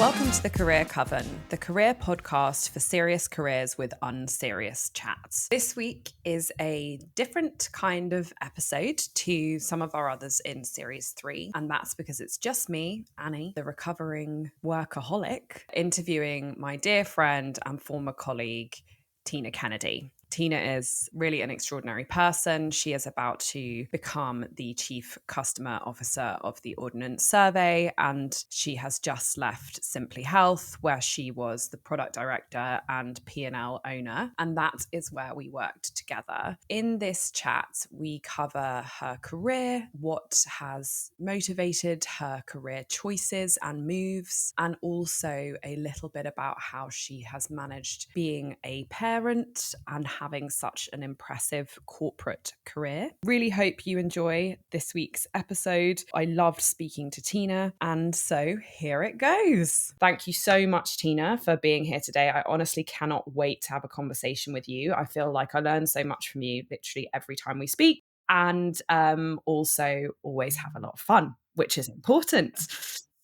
Welcome to the Career Coven, the career podcast for serious careers with unserious chats. This week is a different kind of episode to some of our others in Series 3, and that's because it's just me, Annie, the recovering workaholic, interviewing my dear friend and former colleague, Tina Kennedy. Tina is really an extraordinary person. She is about to become the Chief Customer Officer of the Ordnance Survey, and she has just left SimplyHealth, where she was the product director and P&L owner, and that is where we worked together. In this chat, we cover her career, what has motivated her career choices and moves, and also a little bit about how she has managed being a parent and having such an impressive corporate career. Really hope you enjoy this week's episode. I loved speaking to Tina, and so here it goes. Thank you so much, Tina, for being here today. I honestly cannot wait to have a conversation with you. I feel like I learn so much from you literally every time we speak, and also always have a lot of fun, which is important.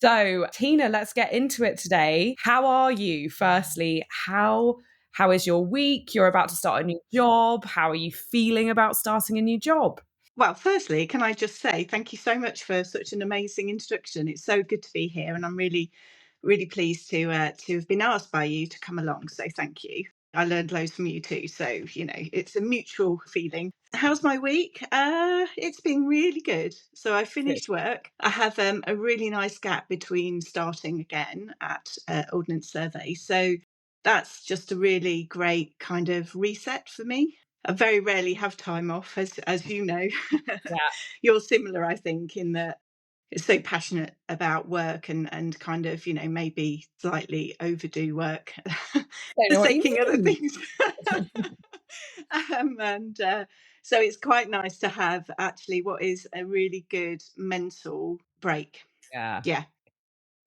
So, Tina, let's get into it today. How are you? Firstly, how is your week? You're about to start a new job. How are you feeling about starting a new job? Well, firstly, can I just say thank you so much for such an amazing introduction. It's so good to be here, and I'm really, really pleased to have been asked by you to come along. So thank you. I learned loads from you too. So, it's a mutual feeling. How's my week? It's been really good. So I finished work. I have a really nice gap between starting again at Ordnance Survey. So that's just a really great kind of reset for me. I very rarely have time off, as you know. Yeah. You're similar, I think, in that it's so passionate about work and kind of, maybe slightly overdo work, forsaking other things. And so it's quite nice to have actually what is a really good mental break. Yeah. Yeah.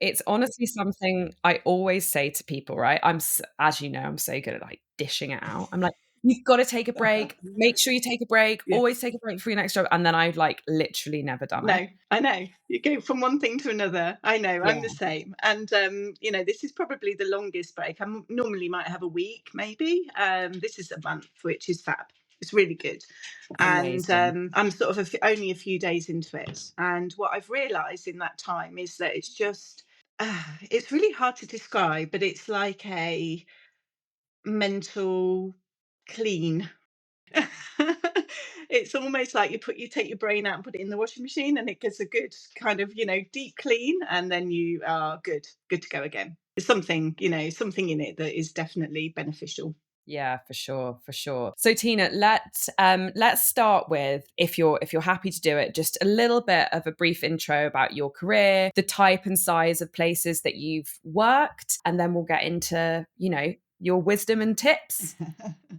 It's honestly something I always say to people, right? As you know, I'm so good at like dishing it out. I'm like, you've got to take a break. Make sure you take a break. Yeah. Always take a break for your next job. And then I've like literally never done it. No, I know. You go from one thing to another. I know, Yeah. I'm the same. And, this is probably the longest break. I normally might have a week, maybe. This is a month, which is fab. It's really good. Amazing. And I'm sort of only a few days into it. And what I've realised in that time is that it's just, it's really hard to describe, but it's like a mental clean. It's almost like you take your brain out and put it in the washing machine, and it gets a good kind of deep clean, and then you are good to go again. There's something in it that is definitely beneficial. Yeah, for sure. So Tina, let's start with, if you're happy to do it, just a little bit of a brief intro about your career, the type and size of places that you've worked, and then we'll get into, your wisdom and tips.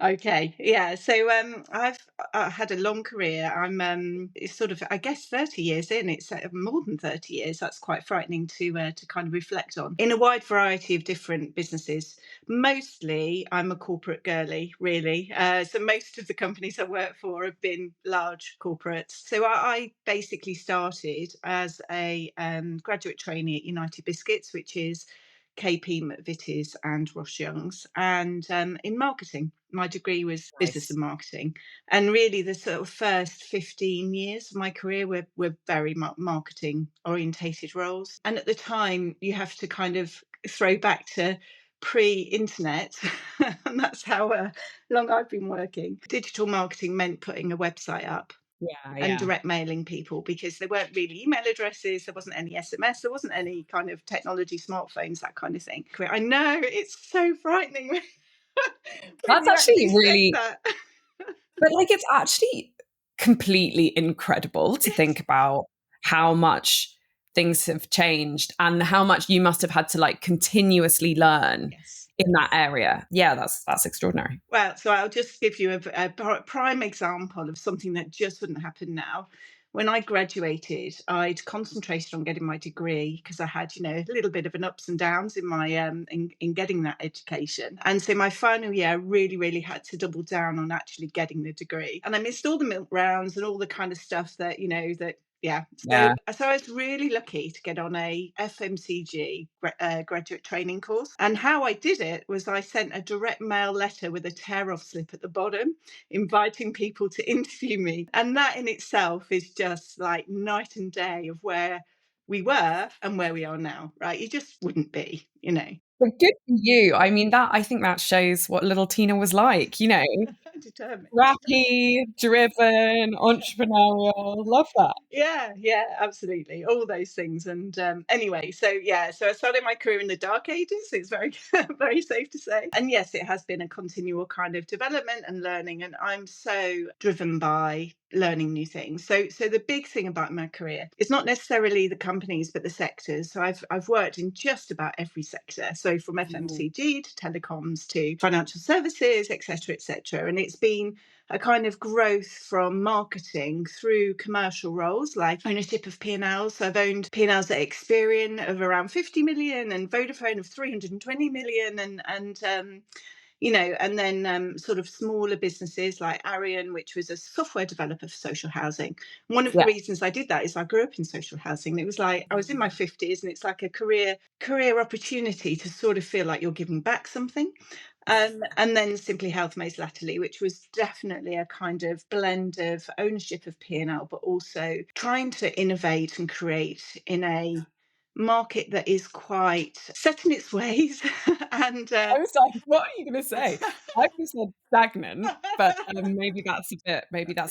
Okay, yeah. So I've had a long career. I'm it's sort of, I guess, 30 years in. It's more than 30 years. That's quite frightening to kind of reflect on, in a wide variety of different businesses. Mostly, I'm a corporate girly, really. So most of the companies I work for have been large corporates. So I basically started as a graduate trainee at United Biscuits, which is KP McVitie's and Ross Young's, and in marketing. My degree was business and marketing, and really the sort of first 15 years of my career were very marketing orientated roles. And at the time, you have to kind of throw back to pre-internet, and that's how long I've been working. Digital marketing meant putting a website up and direct mailing people, because there weren't really email addresses, there wasn't any SMS, there wasn't any kind of technology, smartphones, that kind of thing. I know, it's so frightening when That's you actually really, that. but like it's actually completely incredible to think about how much things have changed and how much you must have had to like continuously learn in that area. Yeah, that's extraordinary. Well, so I'll just give you a prime example of something that just wouldn't happen now. When I graduated, I'd concentrated on getting my degree because I had, a little bit of an ups and downs in my in getting that education. And so my final year, I really, really had to double down on actually getting the degree. And I missed all the milk rounds and all the kind of stuff that, that Yeah. Yeah. So I was really lucky to get on a FMCG graduate training course. And how I did it was I sent a direct mail letter with a tear off slip at the bottom, inviting people to interview me. And that in itself is just like night and day of where we were and where we are now, right? You just wouldn't be, you know. But good for you. I mean, I think that shows what little Tina was like, Determined. scrappy, driven, entrepreneurial. Love that. Yeah, yeah, absolutely. All those things. And anyway, so yeah, so I started my career in the dark ages. It's very, very safe to say. And yes, it has been a continual kind of development and learning. And I'm so driven by learning new things. So the big thing about my career is not necessarily the companies, but the sectors. So I've worked in just about every sector. So from FMCG to telecoms to financial services, etc., etc. And it's been a kind of growth from marketing through commercial roles like ownership of P&Ls. So I've owned P&Ls at Experian of around 50 million and Vodafone of 320 million and then sort of smaller businesses like Arian, which was a software developer for social housing. One of the Yeah. reasons I did that is I grew up in social housing. It was like I was in my 50s and it's like a career opportunity to sort of feel like you're giving back something. And then Simply Health most latterly, which was definitely a kind of blend of ownership of P&L, but also trying to innovate and create in a market that is quite set in its ways. and I was like, "What are you gonna say?" I just said stagnant, but, maybe that's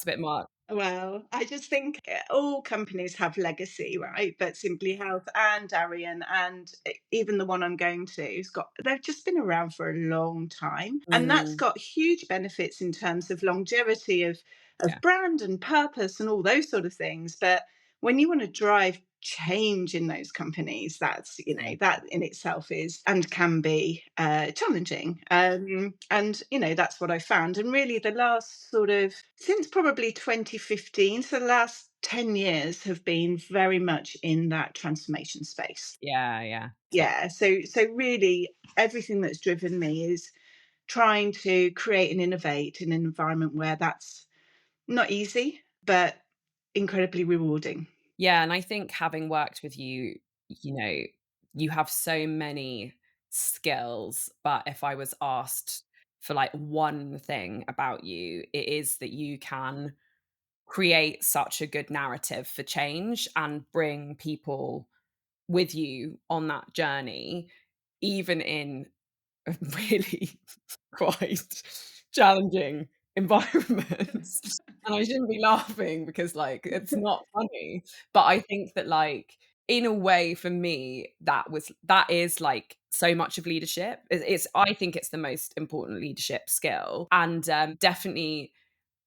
a bit much. Well, I just think all companies have legacy, right? But Simply Health and Arian and even the one I'm going to, they've just been around for a long time. And that's Mm, got huge benefits in terms of longevity of yeah, brand and purpose and all those sort of things. But when you want to drive change in those companies, yeah. that in itself is and can be challenging. And that's what I found. And really, the last sort of since probably 2015, so the last 10 years have been very much in that transformation space. Yeah, yeah. Yeah, so really everything that's driven me is trying to create and innovate in an environment where that's not easy, but incredibly rewarding. Yeah, and I think having worked with you, you know, you have so many skills, but if I was asked for, like, one thing about you, it is that you can create such a good narrative for change and bring people with you on that journey, even in a really quite challenging environments. And I shouldn't be laughing because, like, it's not funny, but I think that, like, in a way for me, that is, like, so much of leadership. I think it's the most important leadership skill, and, definitely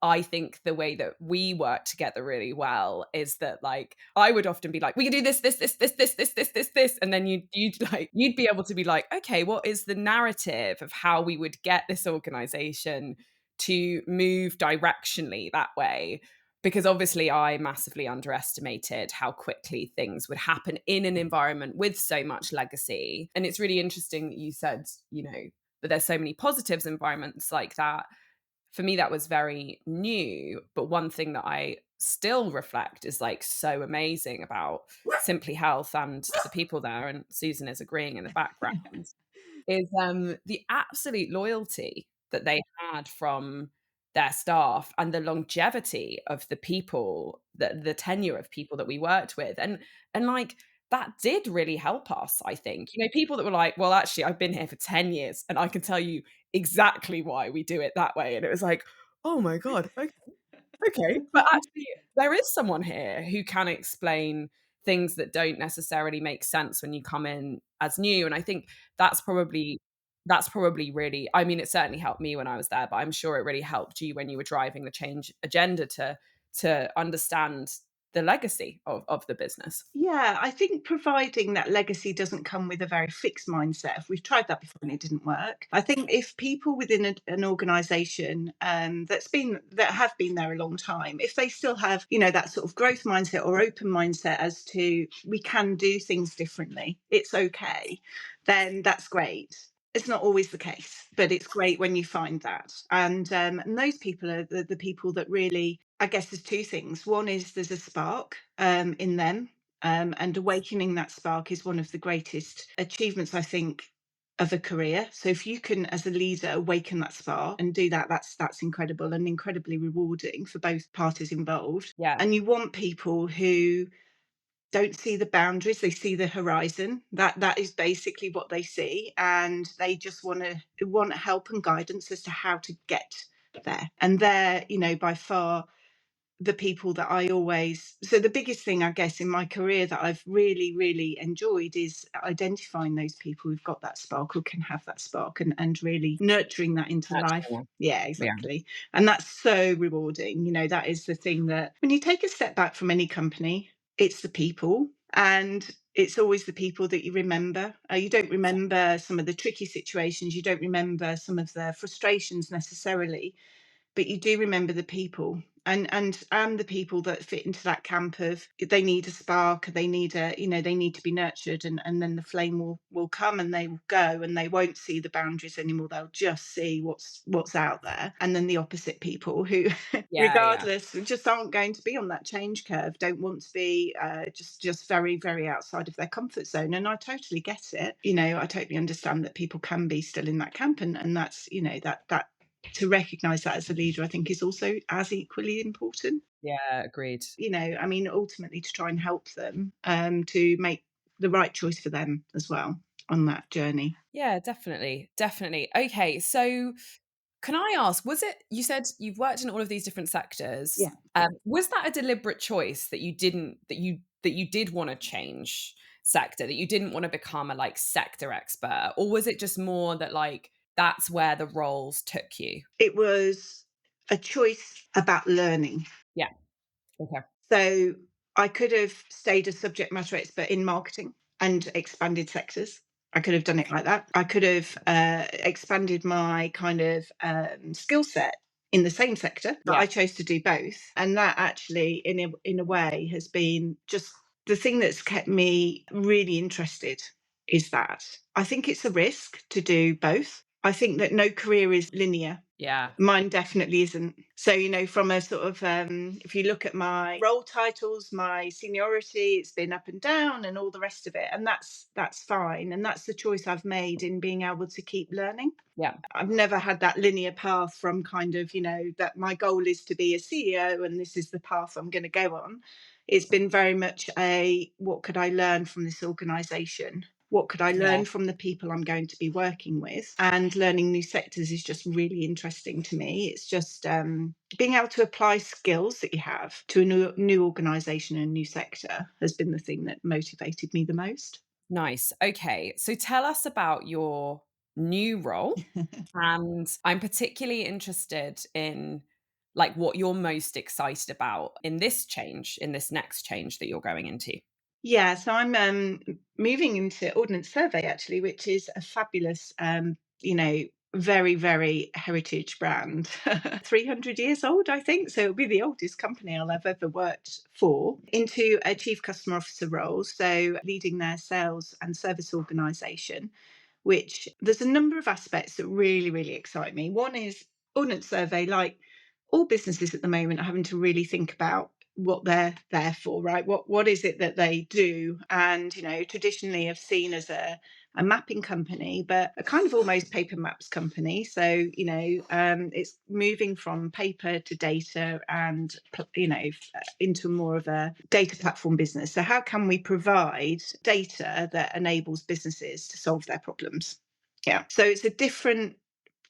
I think the way that we work together really well is that, like, I would often be like, "We can do this," and then you'd be able to be like, "Okay, what is the narrative of how we would get this organization to move directionally that way?" Because obviously I massively underestimated how quickly things would happen in an environment with so much legacy. And it's really interesting that you said, that there's so many positives environments like that. For me, that was very new. But one thing that I still reflect is like so amazing about Simply Health and the people there, and Susan is agreeing in the background, is the absolute loyalty that they had from their staff and the longevity of the people, the tenure of people that we worked with. And like that did really help us, I think. People that were like, well, actually, I've been here for 10 years and I can tell you exactly why we do it that way. And it was like, oh my God, okay. Okay. But actually, there is someone here who can explain things that don't necessarily make sense when you come in as new. And I think that's probably that's probably really, I mean, it certainly helped me when I was there, but I'm sure it really helped you when you were driving the change agenda to understand the legacy of the business. Yeah, I think providing that legacy doesn't come with a very fixed mindset. If we've tried that before and it didn't work, I think if people within an organisation that have been there a long time, if they still have that sort of growth mindset or open mindset as to we can do things differently, it's okay, then that's great. It's not always the case, but it's great when you find that, and those people are the people that really I guess there's two things. One is there's a spark in them, and awakening that spark is one of the greatest achievements, I think, of a career. So if you can, as a leader, awaken that spark and do that, that's incredible and incredibly rewarding for both parties involved. Yeah. And you want people who don't see the boundaries, they see the horizon. That is basically what they see, and they just want help and guidance as to how to get there. And they're, by far the people that I always, so the biggest thing I guess in my career that I've really, really enjoyed is identifying those people who've got that spark, who can have that spark, and really nurturing that into life. Nurturing. Yeah, Yeah. exactly. And that's so rewarding. That is the thing that when you take a step back from any company, it's the people. And it's always the people that you remember. You don't remember some of the tricky situations. You don't remember some of the frustrations necessarily, but you do remember the people, and the people that fit into that camp of they need a spark, they need they need to be nurtured, and then the flame will come and they will go and they won't see the boundaries anymore, they'll just see what's out there. And then the opposite people who Yeah. Yeah. regardless just aren't going to be on that change curve, don't want to be just very, very outside of their comfort zone. And I totally get it. I totally understand that people can be still in that camp, and that's that to recognize that as a leader, I think, is also as equally important. Yeah. Agreed. I mean, ultimately to try and help them to make the right choice for them as well on that journey. Yeah, definitely. Definitely. Okay. So can I ask, was it, you said you've worked in all of these different sectors. Yeah. Was that a deliberate choice that you didn't, that you did want to change sector, that you didn't want to become a like sector expert? Or was it just more that like, that's where the roles took you? It was a choice about learning. Yeah. Okay. So I could have stayed a subject matter expert in marketing and expanded sectors. I could have done it like that. I could have expanded my kind of skill set in the same sector, but Yeah. I chose to do both. And that actually, in a way, has been just the thing that's kept me really interested. Is that I think it's a risk to do both. I think that no career is linear. Yeah. Mine definitely isn't. So, from a sort of, if you look at my role titles, my seniority, it's been up and down and all the rest of it. And that's fine. And that's the choice I've made in being able to keep learning. Yeah. I've never had that linear path from kind of, that my goal is to be a CEO and this is the path I'm going to go on. It's been very much what could I learn from this organization? What could I Yeah. learn from the people I'm going to be working with? And learning new sectors is just really interesting to me. It's just being able to apply skills that you have to a new organization and a new sector has been the thing that motivated me the most. Nice. Okay. So tell us about your new role. And I'm particularly interested in like what you're most excited about in this change, in this next change that you're going into. Yeah, so I'm moving into Ordnance Survey actually, which is a fabulous, very, very heritage brand. 300 years old, I think. So it'll be the oldest company I'll have ever worked for, into a chief customer officer role. So leading their sales and service organisation, which there's a number of aspects that really, really excite me. One is Ordnance Survey, like all businesses at the moment, are having to really think about what they're there for, right? What is it that they do? And traditionally have seen as a mapping company, but a kind of almost paper maps company. So it's moving from paper to data, and into more of a data platform business. So how can we provide data that enables businesses to solve their problems? Yeah. So it's a different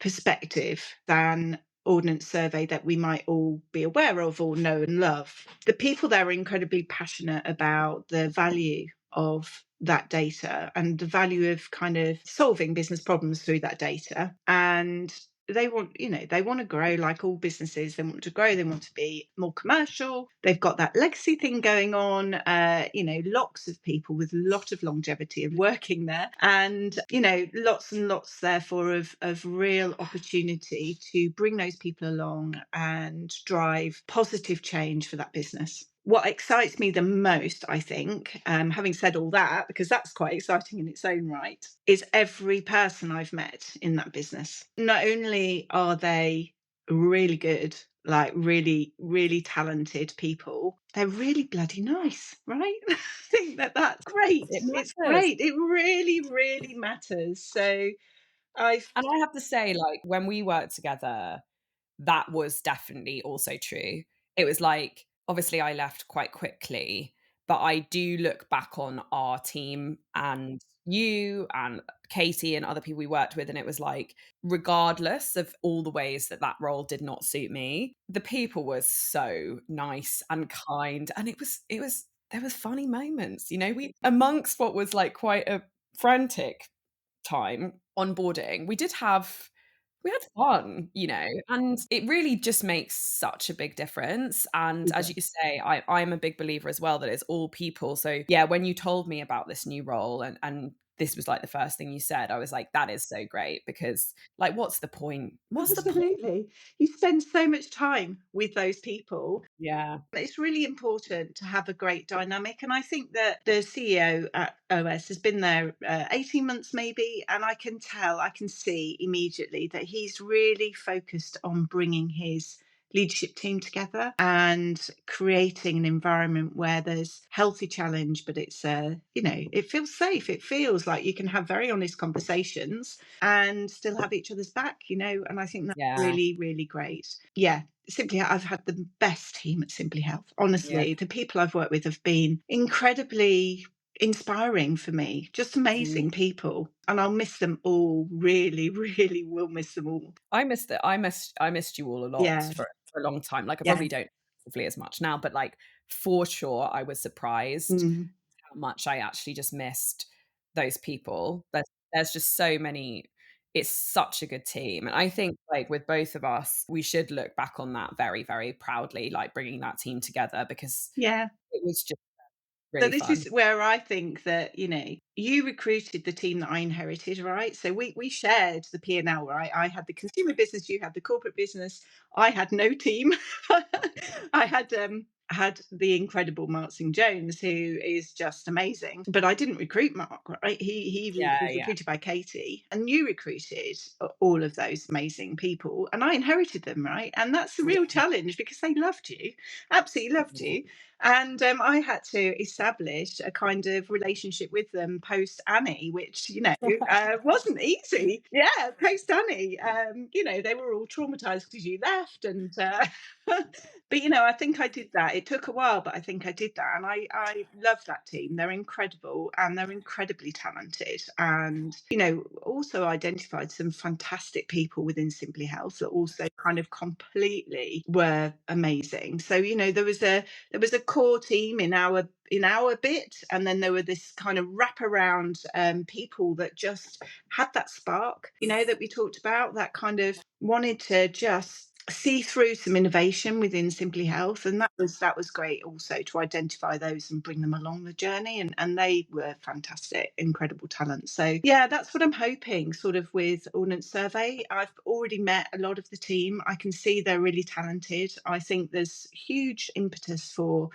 perspective than Ordnance Survey that we might all be aware of or know and love. The people there are incredibly passionate about the value of that data and the value of kind of solving business problems through that data. And they want to grow like all businesses. They want to grow, they want to be more commercial. They've got that legacy thing going on, lots of people with a lot of longevity of working there, and lots and lots therefore of real opportunity to bring those people along and drive positive change for that business. What excites me the most, I think, having said all that, because that's quite exciting in its own right, is every person I've met in that business. Not only are they really good, like really, really talented people, they're really bloody nice, right? I think that that's great. It It's matters. great. It really, really matters. So I've, And I have to say, like, when we worked together, that was definitely also true. It was like, obviously, I left quite quickly, but I do look back on our team and you and Katie and other people we worked with, and it was like, regardless of all the ways that that role did not suit me, the people were so nice and kind, and there was funny moments, you know, we amongst what was like quite a frantic time onboarding, we had fun, you know, and it really just makes such a big difference. And as you say, I'm a big believer as well that it's all people. So yeah, when you told me about this new role and this was like the first thing you said, I was like, that is so great because like what's the point? What's the point? absolutely. You spend so much time with those people. Yeah. It's really important to have a great dynamic. And I think that the CEO at OS has been there 18 months maybe. And I can see immediately that he's really focused on bringing his leadership team together and creating an environment where there's healthy challenge, but it's, it feels safe. It feels like you can have very honest conversations and still have each other's back, and I think that's Yeah. really, really great. Yeah, Simply, I've had the best team at Simply Health. Yeah. Honestly, the people I've worked with have been incredibly inspiring for me, just Mm. amazing people. And I'll miss them all, really, really will miss them all. I missed it. I missed you all a lot Yeah, for a long time. Like I yeah. probably don't actively as much now, but like for sure I was surprised Mm, how much I actually just missed those people. There's just so many, it's such a good team. And I think like with both of us, we should look back on that very, very proudly, like bringing that team together because yeah. it was just So really this fun. is where I think that, you recruited the team that I inherited, right? So we shared the P&L, right? I had the consumer business, you had the corporate business. I had no team. I had the incredible Mark St. Jones, who is just amazing. But I didn't recruit Mark, right? He Yeah, was yeah. recruited by Katie, and you recruited all of those amazing people, and I inherited them, right? And that's the real Yeah. challenge because they loved you, absolutely loved Yeah. you. And I had to establish a kind of relationship with them post Annie, which, wasn't easy. Yeah, post Annie. They were all traumatized because you left. But, I think I did that. It took a while, but I think I did that. And I love that team. They're incredible and they're incredibly talented. And, also identified some fantastic people within Simply Health that also kind of completely were amazing. So, there was a core team in our bit, and then there were this kind of wraparound people that just had that spark, that we talked about, that kind of wanted to just see through some innovation within Simply Health, and that was great also to identify those and bring them along the journey, and they were fantastic, incredible talent. So yeah, that's what I'm hoping sort of with Ordnance Survey. I've already met a lot of the team. I can see they're really talented. I think there's huge impetus for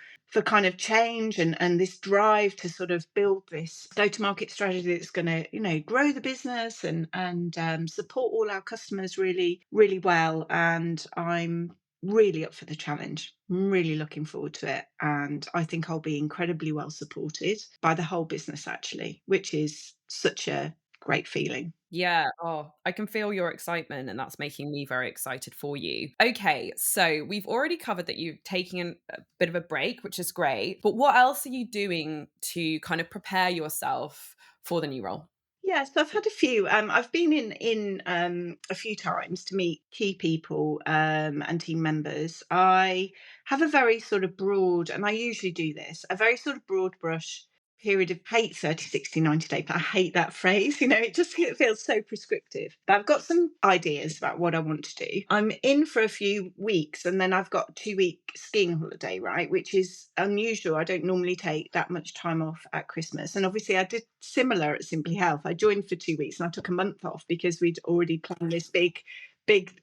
kind of change and this drive to sort of build this go-to-market strategy that's going to grow the business and support all our customers really, really well. And I'm really up for the challenge. I'm really looking forward to it, and I think I'll be incredibly well supported by the whole business actually, which is such a great feeling. Yeah. Oh, I can feel your excitement, and that's making me very excited for you. Okay. So we've already covered that you're taking a bit of a break, which is great. But what else are you doing to kind of prepare yourself for the new role? Yes, I've had a few. I've been in a few times to meet key people and team members. I have a very sort of broad, and I usually do this, a very sort of broad brush period of hate 30, 60, 90 day. But I hate that phrase. It feels so prescriptive. But I've got some ideas about what I want to do. I'm in for a few weeks, and then I've got a 2 week skiing holiday, right, which is unusual. I don't normally take that much time off at Christmas. And obviously I did similar at Simply Health. I joined for 2 weeks and I took a month off because we'd already planned this big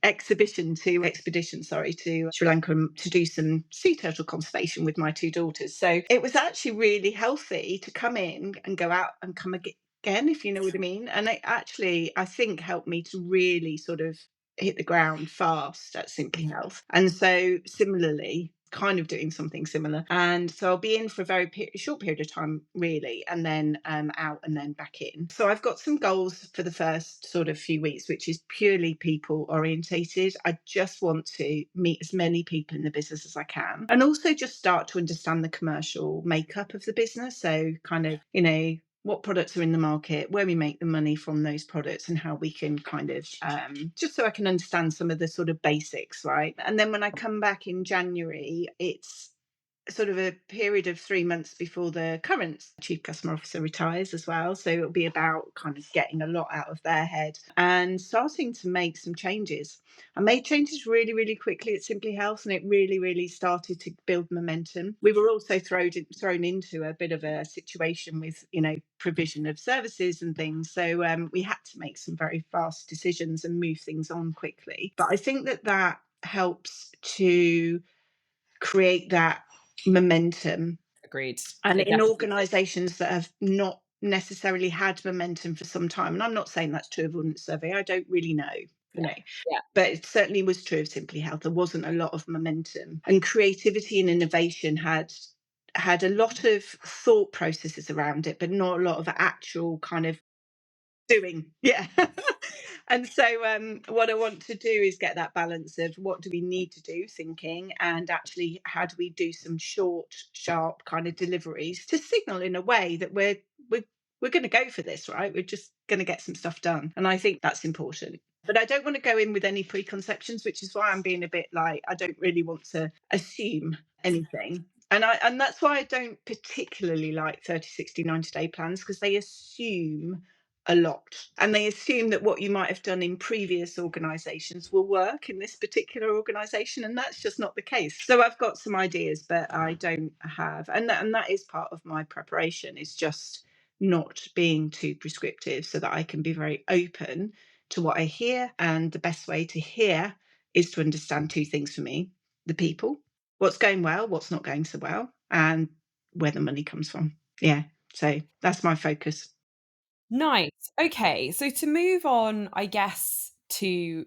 expedition, sorry, to Sri Lanka to do some sea turtle conservation with my two daughters. So it was actually really healthy to come in and go out and come again, if you know what I mean. And it actually, I think, helped me to really sort of hit the ground fast at SimplyHealth. And so similarly, kind of doing something similar. And so I'll be in for a very short period of time, really, and then out and then back in. So I've got some goals for the first sort of few weeks, which is purely people orientated. I just want to meet as many people in the business as I can, and also just start to understand the commercial makeup of the business. So kind of, what products are in the market, where we make the money from those products, and how we can kind of just so I can understand some of the sort of basics, right? And then when I come back in January, it's sort of a period of 3 months before the current chief customer officer retires as well. So it'll be about kind of getting a lot out of their head and starting to make some changes. I made changes really, really quickly at SimplyHealth, and it really, really started to build momentum. We were also thrown into a bit of a situation with, provision of services and things. So we had to make some very fast decisions and move things on quickly. But I think that helps to create that momentum. Agreed. And It in definitely organisations that have not necessarily had momentum for some time, and I'm not saying that's true of Ordnance Survey, I don't really know, Yeah. but it certainly was true of SimplyHealth. There wasn't a lot of momentum, and creativity and innovation had a lot of thought processes around it, but not a lot of actual kind of doing. Yeah. And so what I want to do is get that balance of what do we need to do thinking, and actually how do we do some short, sharp kind of deliveries to signal in a way that we're going to go for this, right? We're just going to get some stuff done. And I think that's important. But I don't want to go in with any preconceptions, which is why I'm being a bit like, I don't really want to assume anything. And that's why I don't particularly like 30, 60, 90-day plans, because they assume a lot, and they assume that what you might have done in previous organizations will work in this particular organization, and that's just not the case. So I've got some ideas, but I don't have, and that is part of my preparation, is just not being too prescriptive so that I can be very open to what I hear. And the best way to hear is to understand two things for me: the people, what's going well, what's not going so well, and where the money comes from. Yeah, so that's my focus. Nice. Okay. So to move on, I guess, to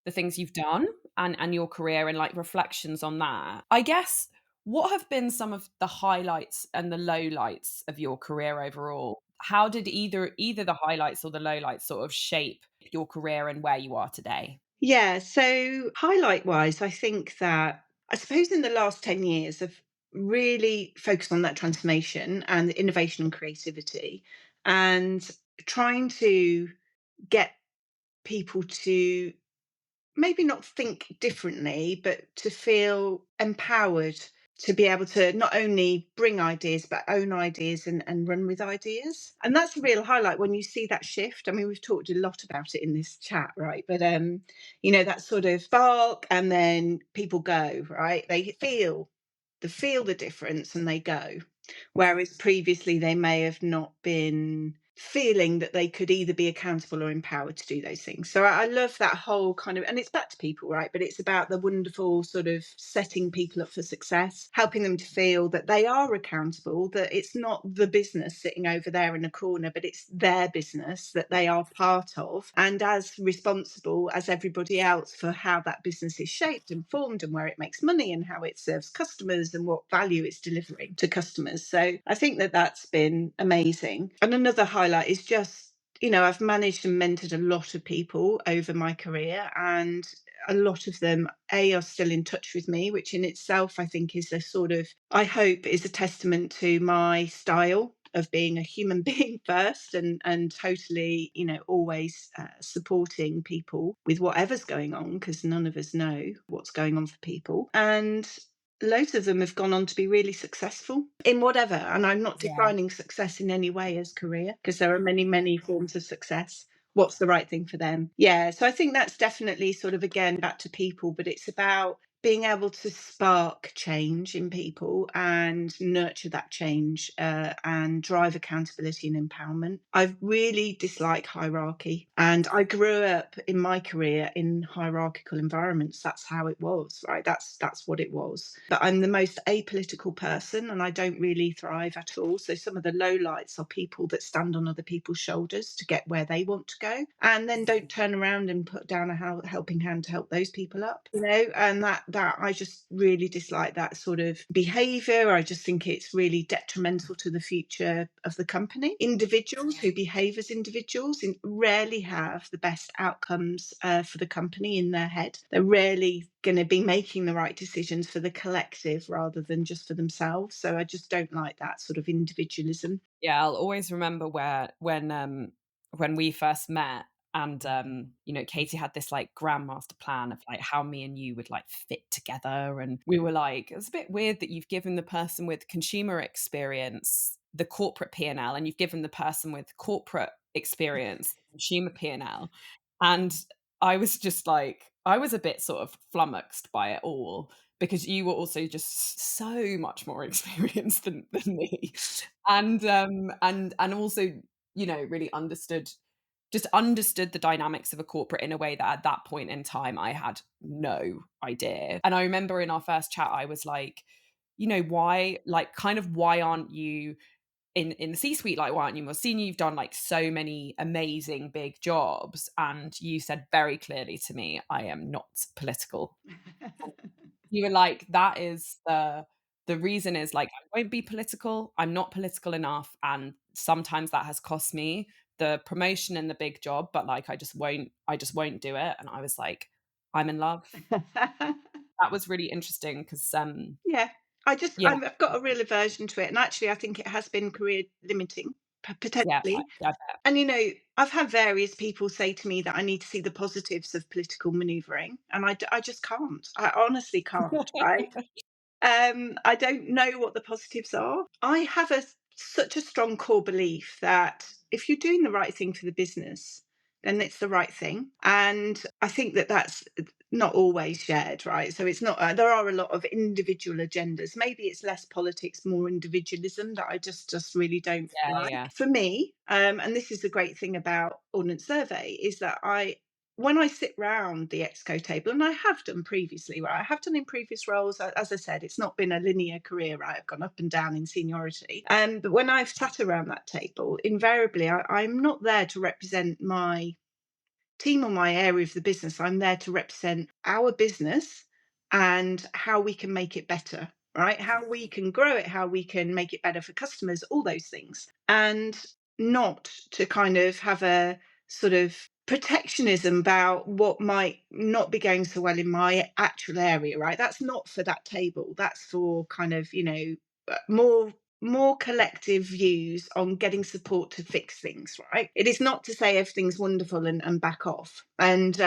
the things you've done and your career and like reflections on that. I guess, what have been some of the highlights and the lowlights of your career overall? How did either the highlights or the lowlights sort of shape your career and where you are today? Yeah, so highlight wise, I think that I suppose in the last 10 years I've really focused on that transformation and innovation and creativity, and trying to get people to maybe not think differently, but to feel empowered to be able to not only bring ideas, but own ideas and run with ideas. And that's a real highlight when you see that shift. I mean, we've talked a lot about it in this chat, right? But, that sort of spark, and then people go, right? They feel the difference and they go. Whereas previously they may have not been feeling that they could either be accountable or empowered to do those things. So I love that whole kind of, and it's back to people, right? But it's about the wonderful sort of setting people up for success, helping them to feel that they are accountable, that it's not the business sitting over there in a corner, but it's their business that they are part of, and as responsible as everybody else for how that business is shaped and formed, and where it makes money, and how it serves customers, and what value it's delivering to customers. So I think that that's been amazing. And another highlight is just, I've managed and mentored a lot of people over my career, and a lot of them are still in touch with me, which in itself I think is a sort of, I hope, is a testament to my style of being a human being first, and totally, always supporting people with whatever's going on, because none of us know what's going on for people. And loads of them have gone on to be really successful in whatever. And I'm not defining success in any way as career, because there are many, many forms of success. What's the right thing for them? Yeah. So I think that's definitely sort of, again, back to people, but it's about being able to spark change in people and nurture that change, and drive accountability and empowerment. I really dislike hierarchy, and I grew up in my career in hierarchical environments. That's how it was, right? That's what it was. But I'm the most apolitical person, and I don't really thrive at all. So some of the lowlights are people that stand on other people's shoulders to get where they want to go, and then don't turn around and put down a helping hand to help those people up. And that I just really dislike that sort of behavior. I just think it's really detrimental to the future of the company. Individuals who behave as individuals rarely have the best outcomes for the company in their head. They're rarely going to be making the right decisions for the collective rather than just for themselves. So I just don't like that sort of individualism. Yeah, I'll always remember when we first met, and Katie had this like grandmaster plan of like how me and you would like fit together, and we were like, it's a bit weird that you've given the person with consumer experience the corporate P&L, and you've given the person with corporate experience the consumer P&L. And I was just like, I was a bit sort of flummoxed by it all, because you were also just so much more experienced than me. And also, really understood the dynamics of a corporate in a way that at that point in time I had no idea. And I remember in our first chat I was like, why aren't you in the C-suite? Like, why aren't you more senior? You've done like so many amazing big jobs. And you said very clearly to me, I am not political. You were like, that is the reason is like, I won't be political. I'm not political enough. And sometimes that has cost me the promotion and the big job, but like, I just won't do it. And I was like, I'm in love. That was really interesting because, Yeah, yeah, I've got a real aversion to it, and actually, I think it has been career limiting, yeah, potentially. I And I've had various people say to me that I need to see the positives of political manoeuvring, and I just can't. I honestly can't. Right? bet. I don't know what the positives are. I have such a strong core belief that if you're doing the right thing for the business, then it's the right thing. And I think that that's not always shared, right? So it's not, there are a lot of individual agendas. Maybe it's less politics, more individualism that I just really don't Yeah, like. yeah. For me, and this is the great thing about Ordnance Survey, is that when I sit round the exco table, and I have done previously, right? I have done in previous roles. As I said, it's not been a linear career, right? I've gone up and down in seniority. But when I've sat around that table, invariably, I'm not there to represent my team or my area of the business. I'm there to represent our business and how we can make it better, right? How we can grow it, how we can make it better for customers, all those things. And not to kind of have a sort of protectionism about what might not be going so well in my actual area, right? That's not for that table. That's for kind of, more collective views on getting support to fix things, right? It is not to say everything's wonderful and back off. And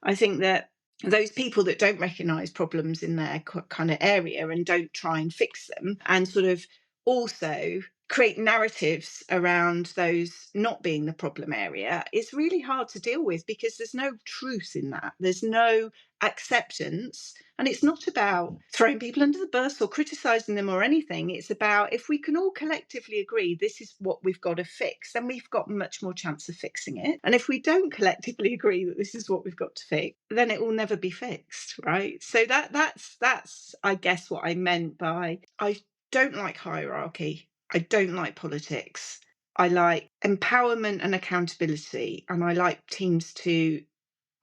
I think that those people that don't recognise problems in their kind of area and don't try and fix them, and sort of also create narratives around those not being the problem area, is really hard to deal with, because there's no truth in that. There's no acceptance. And it's not about throwing people under the bus or criticising them or anything. It's about, if we can all collectively agree this is what we've got to fix, then we've got much more chance of fixing it. And if we don't collectively agree that this is what we've got to fix, then it will never be fixed, right? So that's I guess what I meant by, I don't like hierarchy. I don't like politics. I like empowerment and accountability, and I like teams to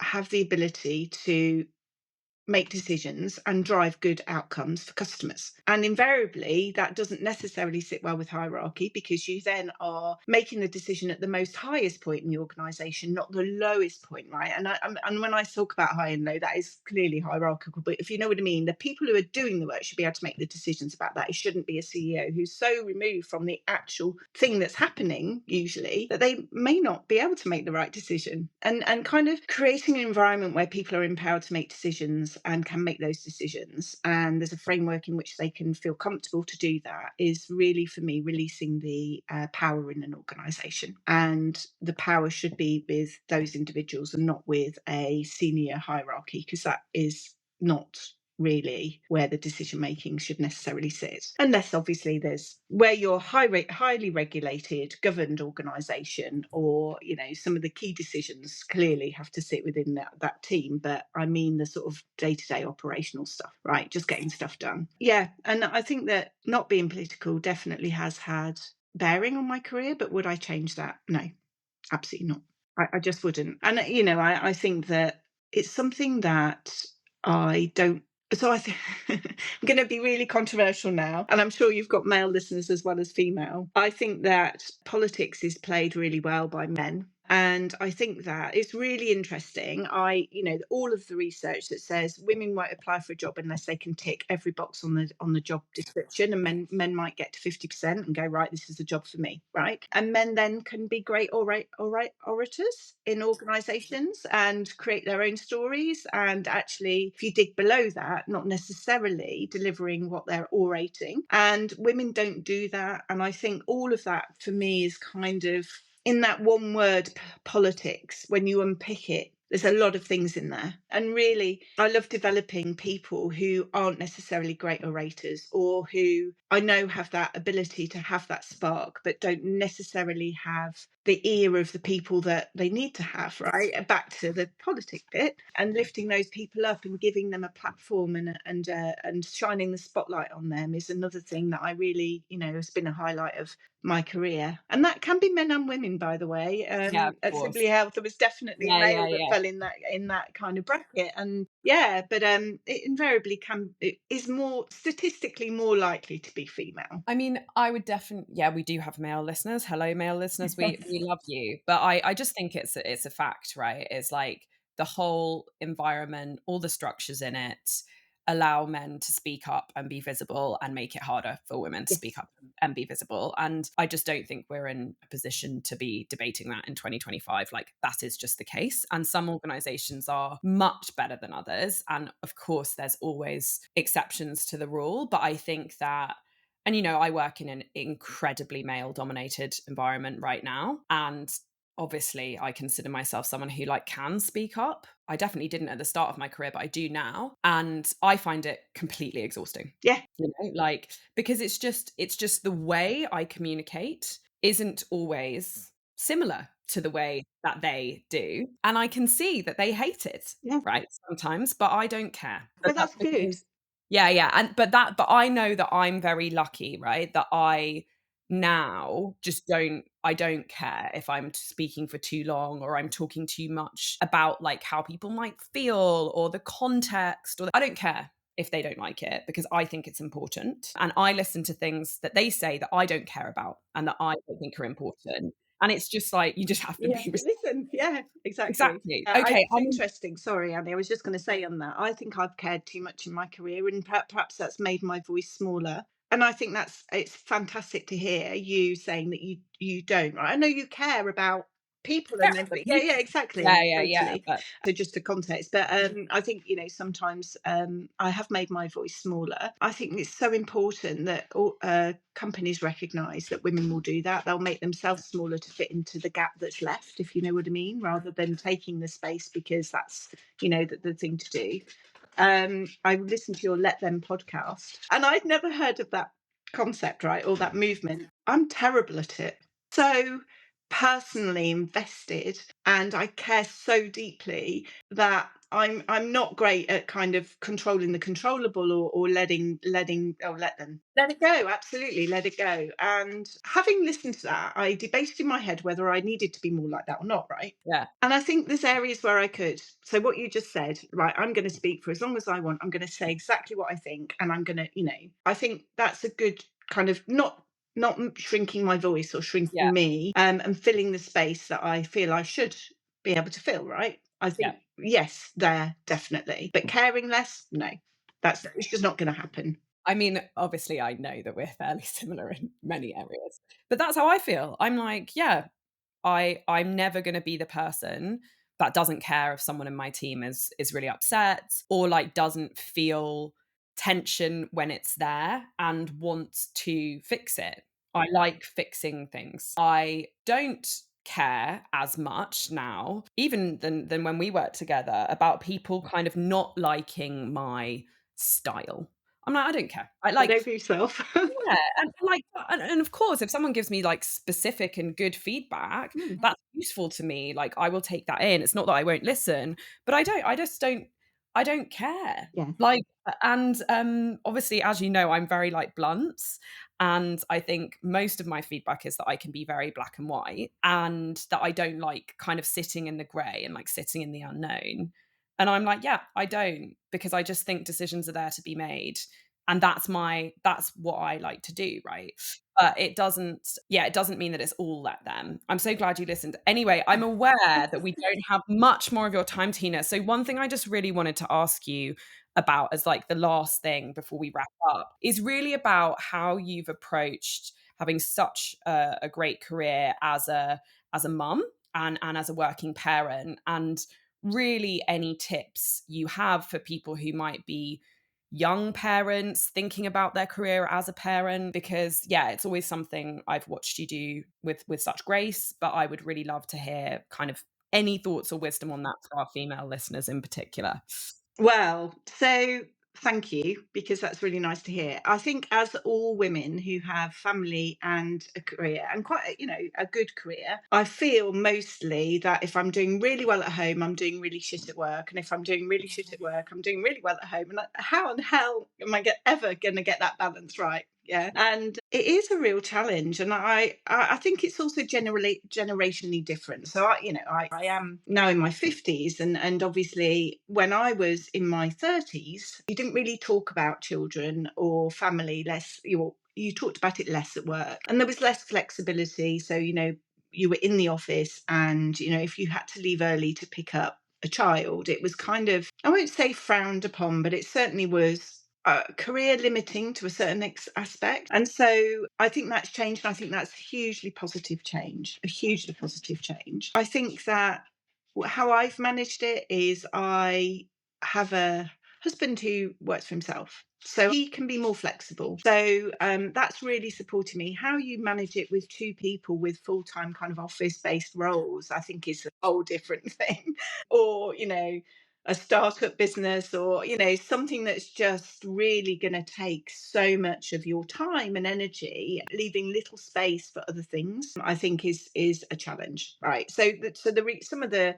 have the ability to make decisions and drive good outcomes for customers. And invariably, that doesn't necessarily sit well with hierarchy, because you then are making the decision at the most highest point in the organisation, not the lowest point, right? And when I talk about high and low, that is clearly hierarchical. But if you know what I mean, the people who are doing the work should be able to make the decisions about that. It shouldn't be a CEO who's so removed from the actual thing that's happening, usually, that they may not be able to make the right decision. And kind of creating an environment where people are empowered to make decisions and can make those decisions, and there's a framework in which they can feel comfortable to do that, is really, for me, releasing the power in an organisation. And the power should be with those individuals and not with a senior hierarchy, because that is not really where the decision making should necessarily sit, unless obviously there's where you're highly regulated, governed organisation, or some of the key decisions clearly have to sit within that team. But I mean the sort of day-to-day operational stuff, right? Just getting stuff done. Yeah, and I think that not being political definitely has had bearing on my career. But would I change that? No, absolutely not. I just wouldn't. And I think that it's something that I don't. So I think I'm going to be really controversial now, and I'm sure you've got male listeners as well as female. I think that politics is played really well by men. And I think that it's really interesting. All of the research that says women won't apply for a job unless they can tick every box on the job description, and men might get to 50% and go, right, this is the job for me, right? And men then can be great orators in organisations and create their own stories. And actually, if you dig below that, not necessarily delivering what they're orating. And women don't do that. And I think all of that for me is kind of in that one word, politics. When you unpick it, there's a lot of things in there. And really, I love developing people who aren't necessarily great orators, or who I know have that ability to have that spark, but don't necessarily have the ear of the people that they need to have, right? Back to the politic bit, and lifting those people up and giving them a platform and shining the spotlight on them is another thing that I really, has been a highlight of my career. And that can be men and women, by the way. Yeah, of At course. SimplyHealth, there was definitely a Yeah, male yeah, that yeah. fell in that kind of bracket. And yeah, but it invariably it is more statistically more likely to be female. I mean, I would definitely, yeah, we do have male listeners. Hello, male listeners. We love you. But I just think it's a fact, right? It's like the whole environment, all the structures in it allow men to speak up and be visible, and make it harder for women to speak Yes. up and be visible. And I just don't think we're in a position to be debating that in 2025. Like, that is just the case. And some organizations are much better than others. And of course, there's always exceptions to the rule. But I think that, and I work in an incredibly male dominated environment right now. And obviously I consider myself someone who can speak up. I definitely didn't at the start of my career, but I do now. And I find it completely exhausting. Yeah. Because it's just the way I communicate isn't always similar to the way that they do. And I can see that they hate it, Yeah. right? Sometimes, but I don't care. But But that's that's good. because yeah. But I know that I'm very lucky, right? That I now just I don't care if I'm speaking for too long, or I'm talking too much about how people might feel, or the context, I don't care if they don't like it, because I think it's important. And I listen to things that they say that I don't care about and that I don't think are important. And it's just you just have to Yeah, be listen, yeah, exactly. exactly. Okay. It's interesting. Sorry, Annie. I was just going to say on that. I think I've cared too much in my career, and perhaps that's made my voice smaller. And I think it's fantastic to hear you saying that you don't. Right? I know you care about people Yeah, and the everything. Yeah, people. yeah, exactly, Yeah. totally. But So just the context, but I think sometimes I have made my voice smaller. I think it's so important that companies recognise that women will do that. They'll make themselves smaller to fit into the gap that's left, if you know what I mean, rather than taking the space because that's the thing to do. I listened to your Let Them podcast, and I'd never heard of that concept, right, or that movement. I'm terrible at it. So personally invested, and I care so deeply that I'm not great at kind of controlling the controllable, or let it go. Absolutely, let it go. And having listened to that, I debated in my head whether I needed to be more like that or not, right? yeah. And I think there's areas where I could. So what you just said, right, I'm going to speak for as long as I want. I'm going to say exactly what I think, and I'm going to, I think that's a good kind of not shrinking my voice or Yeah. shrinking me, and filling the space that I feel I should be able to fill, right? I think yes, there definitely, but caring less, no, it's just not going to happen. I mean, obviously, I know that we're fairly similar in many areas, but that's how I feel. I'm yeah, I'm never going to be the person that doesn't care if someone in my team is really upset, or doesn't feel tension when it's there and wants to fix it. I like fixing things. I don't care as much now, even than when we worked together, about people kind of not liking my style. I'm like, I don't care. I Get like, over yourself. yeah, and like, and of course, if someone gives me like specific and good feedback, Mm, that's useful to me. Like, I will take that in. It's not that I won't listen, but I just don't, I don't care. yeah. Like, and obviously, as you know, I'm very like blunt, and I think most of my feedback is that I can be very black and white, and that I don't like kind of sitting in the grey and like sitting in the unknown. And I'm like, yeah, I don't, because I just think decisions are there to be made, and that's what I like to do, right? But it doesn't, yeah, it doesn't mean that it's all let them. I'm so glad you listened. Anyway, I'm aware that we don't have much more of your time, Tina. So one thing I just really wanted to ask you about as like the last thing before we wrap up is really about how you've approached having such a great career as a mum and as a working parent, and really any tips you have for people who might be young parents thinking about their career as a parent, because yeah, it's always something I've watched you do with such grace, but I would really love to hear kind of any thoughts or wisdom on that for our female listeners in particular. Well, so thank you, because that's really nice to hear. I think, as all women who have family and a career, and quite a good career, I feel mostly that if I'm doing really well at home, I'm doing really shit at work, and if I'm doing really shit at work, I'm doing really well at home. And how in the hell am I ever going to get that balance right? Yeah, and it is a real challenge, and I think it's also generally generationally different. So I am now in my 50s, and obviously when I was in my 30s, you didn't really talk about children or family. Less, you talked about it less at work, and there was less flexibility. So you were in the office, and if you had to leave early to pick up a child, it was kind of, I won't say frowned upon, but it certainly was career limiting to a certain aspect. And so I think that's changed. And I think that's a hugely positive change. I think that how I've managed it is I have a husband who works for himself. So he can be more flexible. So that's really supported me. How you manage it with two people with full time kind of office based roles, I think, is a whole different thing. Or, a startup business, or something that's just really going to take so much of your time and energy, leaving little space for other things, I think is a challenge, right? So some of the,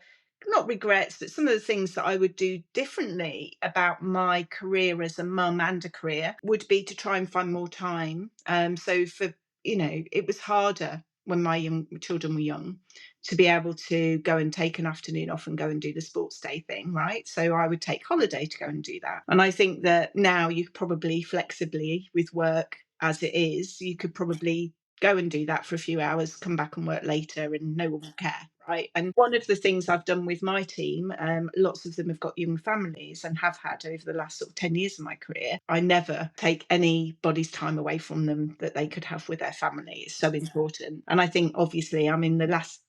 not regrets, but some of the things that I would do differently about my career as a mum and a career would be to try and find more time. So for it was harder when my young children were young to be able to go and take an afternoon off and go and do the sports day thing, right? So I would take holiday to go and do that. And I think that now you could probably flexibly, with work as it is, you could probably go and do that for a few hours, come back and work later, and no one will care, right? And one of the things I've done with my team, lots of them have got young families and have had over the last sort of 10 years of my career. I never take anybody's time away from them that they could have with their family. It's so important. And I think, obviously, I'm in the last,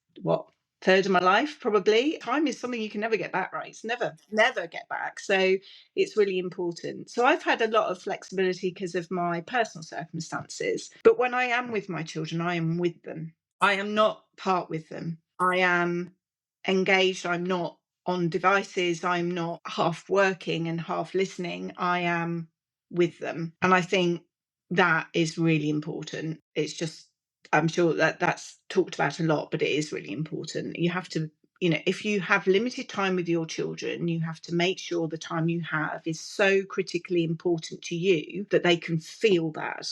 third of my life, probably. Time is something you can never get back, right? It's never get back. So it's really important. So I've had a lot of flexibility because of my personal circumstances. But when I am with my children, I am with them. I am not part with them. I am engaged. I'm not on devices. I'm not half working and half listening. I am with them. And I think that is really important. It's just, I'm sure that that's talked about a lot, but it is really important. You have to, if you have limited time with your children, you have to make sure the time you have is so critically important to you that they can feel that,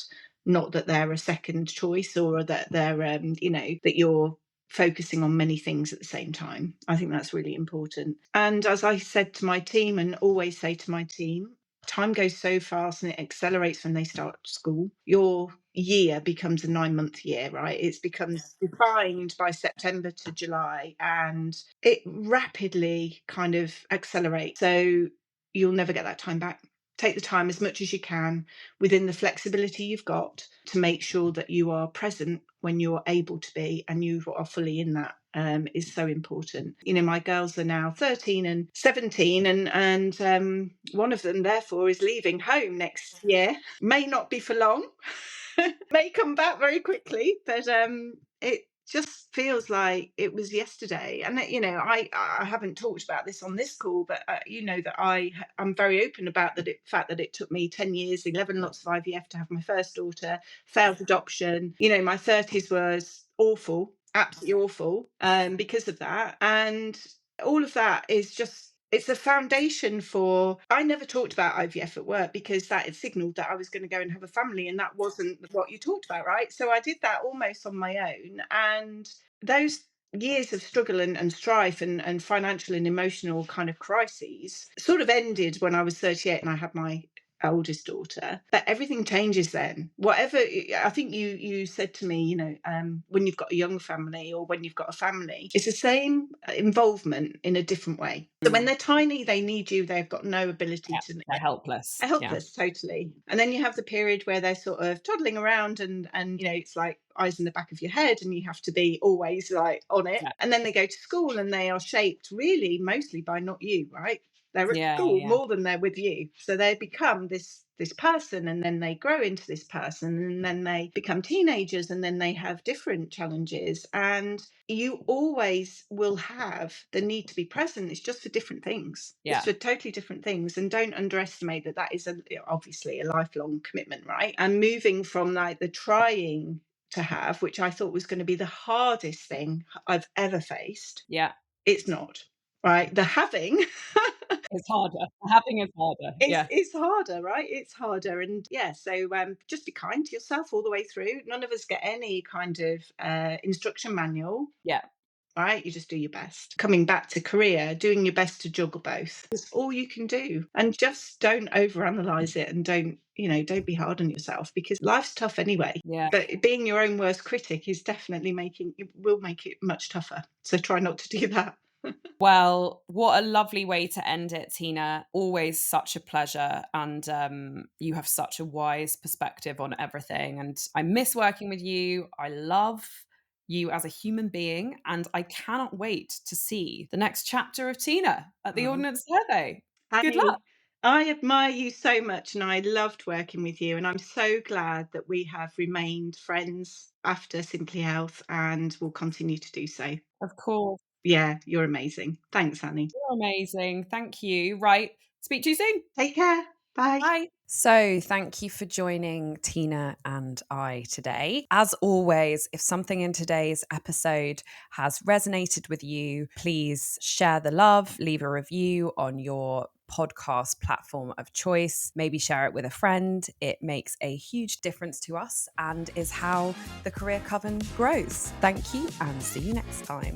not that they're a second choice, or that they're, that you're focusing on many things at the same time. I think that's really important. And as I said to my team, and always say to my team, time goes so fast and it accelerates when they start school. Your year becomes a 9-month year, right? It becomes defined by September to July, and it rapidly kind of accelerates. So you'll never get that time back. Take the time as much as you can within the flexibility you've got to make sure that you are present when you're able to be, and you are fully in that. Is so important. My girls are now 13 and 17, and one of them therefore is leaving home next year. May not be for long. May come back very quickly, but it just feels like it was yesterday. And I haven't talked about this on this call, but that I'm very open about the fact that it took me 10 years, 11 lots of IVF to have my first daughter, failed adoption. My 30s was awful, absolutely awful, because of that. And all of that is just, it's a foundation for. I never talked about IVF at work because that had signaled that I was going to go and have a family, and that wasn't what you talked about, right? So I did that almost on my own, and those years of struggle and strife and financial and emotional kind of crises sort of ended when I was 38 and I had my oldest daughter. But everything changes then. Whatever, I think you said to me, when you've got a young family or when you've got a family, it's the same involvement in a different way. So when they're tiny, they need you. They've got no ability to. They're helpless. They're helpless, totally. And then you have the period where they're sort of toddling around and it's like eyes in the back of your head and you have to be always like on it. Yeah. And then they go to school and they are shaped really mostly by not you, right? They're at school more than they're with you. So they become this person, and then they grow into this person, and then they become teenagers, and then they have different challenges. And you always will have the need to be present. It's just for different things. Yeah. It's for totally different things. And don't underestimate that is obviously a lifelong commitment, right? And moving from like the trying to have, which I thought was going to be the hardest thing I've ever faced. Yeah. It's not. Right. The having it's harder. Having is harder. It's harder, right? It's harder. And so just be kind to yourself all the way through. None of us get any kind of instruction manual. Yeah. Right? You just do your best. Coming back to career, doing your best to juggle both. It's all you can do. And just don't overanalyze it, and don't be hard on yourself, because life's tough anyway. Yeah. But being your own worst critic is definitely will make it much tougher. So try not to do that. Well, what a lovely way to end it, Tina. Always such a pleasure. And you have such a wise perspective on everything. And I miss working with you. I love you as a human being. And I cannot wait to see the next chapter of Tina at the Ordnance Survey. Good luck. I admire you so much, and I loved working with you, and I'm so glad that we have remained friends after Simply Health and will continue to do so. Of course. Yeah, you're amazing. Thanks, Annie. You're amazing. Thank you. Right. Speak to you soon. Take care. Bye. Bye. So thank you for joining Tina and I today. As always, if something in today's episode has resonated with you, please share the love, leave a review on your podcast platform of choice. Maybe share it with a friend. It makes a huge difference to us and is how the Career Coven grows. Thank you and see you next time.